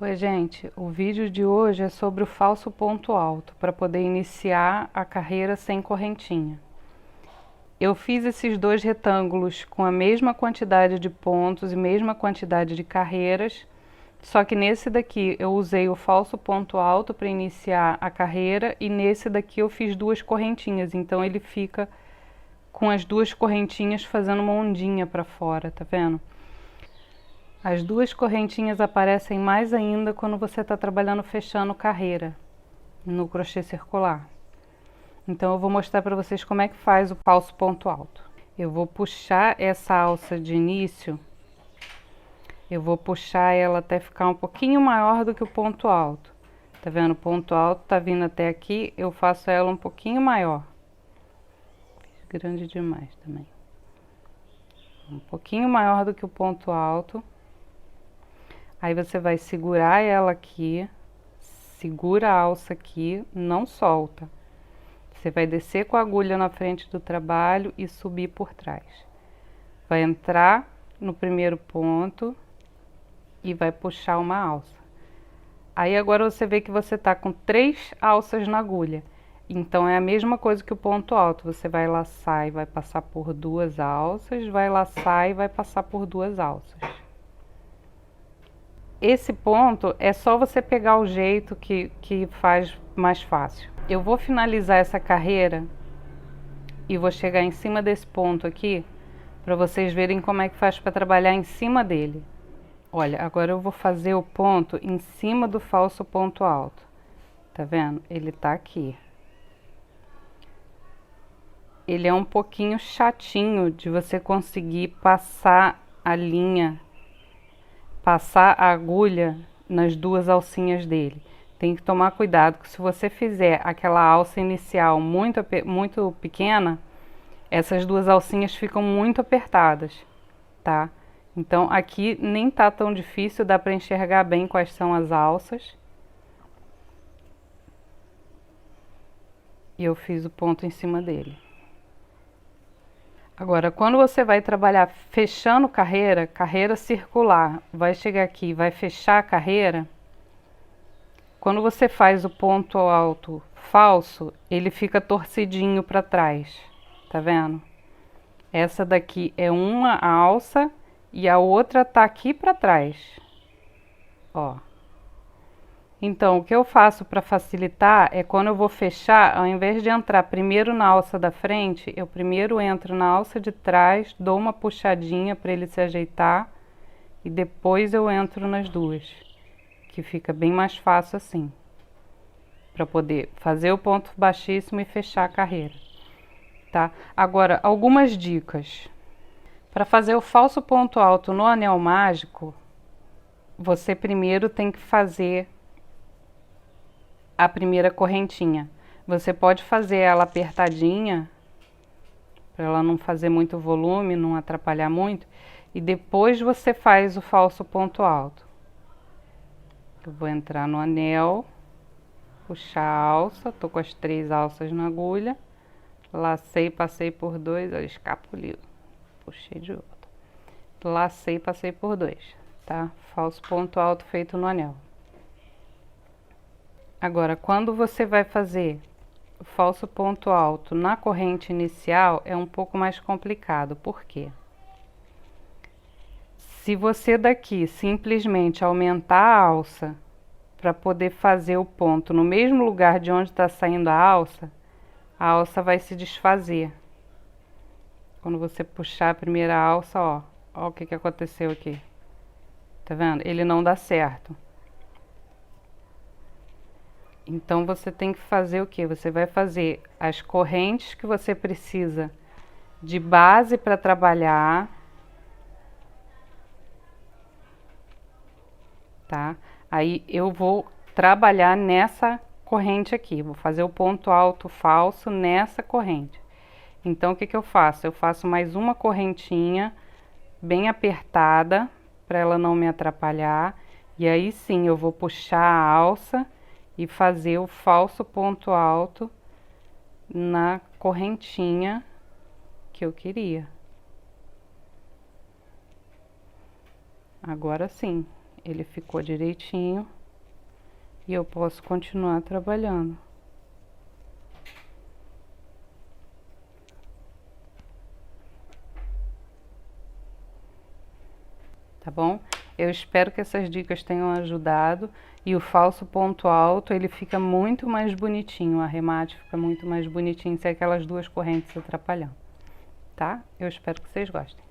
Oi, gente, o vídeo de hoje é sobre o falso ponto alto, para poder iniciar a carreira sem correntinha. Eu fiz esses dois retângulos com a mesma quantidade de pontos e mesma quantidade de carreiras, só que nesse daqui eu usei o falso ponto alto para iniciar a carreira e nesse daqui eu fiz duas correntinhas, então ele fica com as duas correntinhas fazendo uma ondinha para fora, tá vendo? As duas correntinhas aparecem mais ainda quando você está trabalhando fechando carreira no crochê circular. Então eu vou mostrar para vocês como é que faz o falso ponto alto. Eu vou puxar essa alça de início, eu vou puxar ela até ficar um pouquinho maior do que o ponto alto. Tá vendo? O ponto alto tá vindo até aqui, eu faço ela um pouquinho maior. Fiz grande demais também. Um pouquinho maior do que o ponto alto. Aí você vai segurar ela aqui, segura a alça aqui, não solta. Você vai descer com a agulha na frente do trabalho e subir por trás. Vai entrar no primeiro ponto e vai puxar uma alça. Aí agora você vê que você tá com 3 alças na agulha. Então é a mesma coisa que o ponto alto. Você vai laçar e vai passar por 2 alças, vai laçar e vai passar por 2 alças. Esse ponto é só você pegar o jeito que faz mais fácil. Eu vou finalizar essa carreira e vou chegar em cima desse ponto aqui para vocês verem como é que faz para trabalhar em cima dele. Olha, agora eu vou fazer o ponto em cima do falso ponto alto. Tá vendo? Ele tá aqui. Ele é um pouquinho chatinho de você conseguir passar a linha, passar a agulha nas duas alcinhas dele. Tem que tomar cuidado que se você fizer aquela alça inicial muito pequena, essas duas alcinhas ficam muito apertadas, tá? Então aqui nem tá tão difícil, dá para enxergar bem quais são as alças. E eu fiz o ponto em cima dele. Agora, quando você vai trabalhar fechando carreira, carreira circular, vai chegar aqui, vai fechar a carreira. Quando você faz o ponto alto falso, ele fica torcidinho para trás, tá vendo? Essa daqui é uma alça e a outra tá aqui para trás, ó. Então, o que eu faço para facilitar é quando eu vou fechar, ao invés de entrar primeiro na alça da frente, eu primeiro entro na alça de trás, dou uma puxadinha para ele se ajeitar e depois eu entro nas duas, que fica bem mais fácil assim, para poder fazer o ponto baixíssimo e fechar a carreira, tá? Agora, algumas dicas. Para fazer o falso ponto alto no anel mágico, você primeiro tem que fazer a primeira correntinha. Você pode fazer ela apertadinha, para ela não fazer muito volume, não atrapalhar muito, e depois você faz o falso ponto alto. Eu vou entrar no anel, puxar a alça, tô com as 3 alças na agulha, lacei, passei por 2, ó, escapuliu, puxei de outro. Lacei, passei por 2, tá? Falso ponto alto feito no anel. Agora, quando você vai fazer o falso ponto alto na corrente inicial, é um pouco mais complicado. Por quê? Se você daqui simplesmente aumentar a alça para poder fazer o ponto no mesmo lugar de onde está saindo a alça vai se desfazer. Quando você puxar a primeira alça, ó o que aconteceu aqui. Tá vendo? Ele não dá certo. Então você tem que fazer o que? Você vai fazer as correntes que você precisa de base para trabalhar, tá? Aí eu vou trabalhar nessa corrente aqui, vou fazer o ponto alto falso nessa corrente. Então o que eu faço? Eu faço mais uma correntinha bem apertada para ela não me atrapalhar, e aí sim eu vou puxar a alça e fazer o falso ponto alto na correntinha que eu queria. Agora sim, ele ficou direitinho e eu posso continuar trabalhando. Tá bom? Eu espero que essas dicas tenham ajudado, e o falso ponto alto ele fica muito mais bonitinho, o arremate fica muito mais bonitinho sem aquelas duas correntes se atrapalhando, tá? Eu espero que vocês gostem.